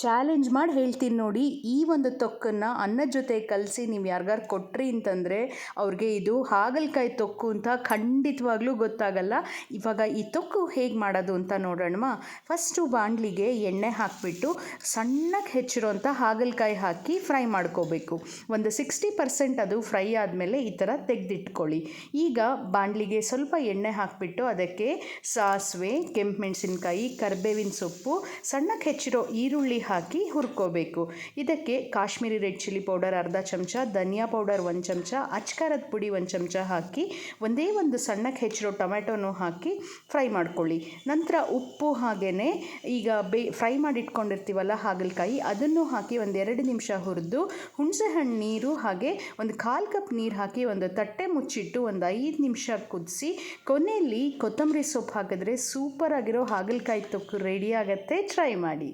Challenge ಮಾಡಿ ಹೇಳ್ತೀನಿ ನೋಡಿ. ಈ ಒಂದು ತೊಕ್ಕನ್ನು ಅನ್ನದ ಜೊತೆ ಕಲಸಿ ನೀವು ಯಾರಿಗಾರು ಕೊಟ್ರಿ ಅಂತಂದರೆ ಅವ್ರಿಗೆ ಇದು ಹಾಗಲಕಾಯಿ ತೊಕ್ಕು ಅಂತ ಖಂಡಿತವಾಗ್ಲೂ ಗೊತ್ತಾಗಲ್ಲ. ಇವಾಗ ಈ ತೊಕ್ಕು ಹೇಗೆ ಮಾಡೋದು ಅಂತ ನೋಡೋಣ. ಫಸ್ಟು ಬಾಣಲಿಗೆ ಎಣ್ಣೆ ಹಾಕಿಬಿಟ್ಟು ಸಣ್ಣಗೆ ಹೆಚ್ಚಿರೋಂಥ ಹಾಗಲಕಾಯಿ ಹಾಕಿ ಫ್ರೈ ಮಾಡ್ಕೋಬೇಕು. ಒಂದು 60% ಅದು ಫ್ರೈ ಆದಮೇಲೆ ಈ ಥರ ತೆಗೆದಿಟ್ಕೊಳ್ಳಿ. ಈಗ ಬಾಣಲಿಗೆ ಸ್ವಲ್ಪ ಎಣ್ಣೆ ಹಾಕಿಬಿಟ್ಟು ಅದಕ್ಕೆ ಸಾಸಿವೆ, ಕೆಂಪು ಮೆಣಸಿನ್ಕಾಯಿ, ಕರಿಬೇವಿನ ಸೊಪ್ಪು, ಸಣ್ಣಗೆ ಹೆಚ್ಚಿರೋ ಈರುಳ್ಳಿ ಹಾಕಿ ಹುರ್ಕೋಬೇಕು. ಇದಕ್ಕೆ ಕಾಶ್ಮೀರಿ ರೆಡ್ ಚಿಲ್ಲಿ ಪೌಡರ್ ಅರ್ಧ ಚಮಚ, ಧನಿಯಾ ಪೌಡರ್ 1 ಚಮಚ, ಅಚ್ಕಾರದ ಪುಡಿ 1 ಚಮಚ ಹಾಕಿ ಒಂದೇ ಒಂದು ಸಣ್ಣಕ್ಕೆ ಹೆಚ್ಚಿರೋ ಟೊಮೆಟೊನೂ ಹಾಕಿ ಫ್ರೈ ಮಾಡ್ಕೊಳ್ಳಿ. ನಂತರ ಉಪ್ಪು ಹಾಗೆಯೇ ಈಗ ಫ್ರೈ ಮಾಡಿ ಇಟ್ಕೊಂಡಿರ್ತೀವಲ್ಲ ಹಾಗಲಕಾಯಿ, ಅದನ್ನು ಹಾಕಿ ಒಂದು 2 ನಿಮಿಷ ಹುರಿದು ಹುಣಸೆಹಣ್ಣು ನೀರು ಹಾಗೆ ಒಂದು 1/4 ಕಪ್ ನೀರು ಹಾಕಿ ಒಂದು ತಟ್ಟೆ ಮುಚ್ಚಿಟ್ಟು ಒಂದು 5 ನಿಮಿಷ ಕುದಿಸಿ ಕೊನೆಯಲ್ಲಿ ಕೊತ್ತಂಬರಿ ಸೊಪ್ಪು ಹಾಕಿದ್ರೆ ಸೂಪರ್ ಆಗಿರೋ ಹಾಗಲಕಾಯಿ ತೊಕ್ಕು ರೆಡಿ ಆಗುತ್ತೆ. ಟ್ರೈ ಮಾಡಿ.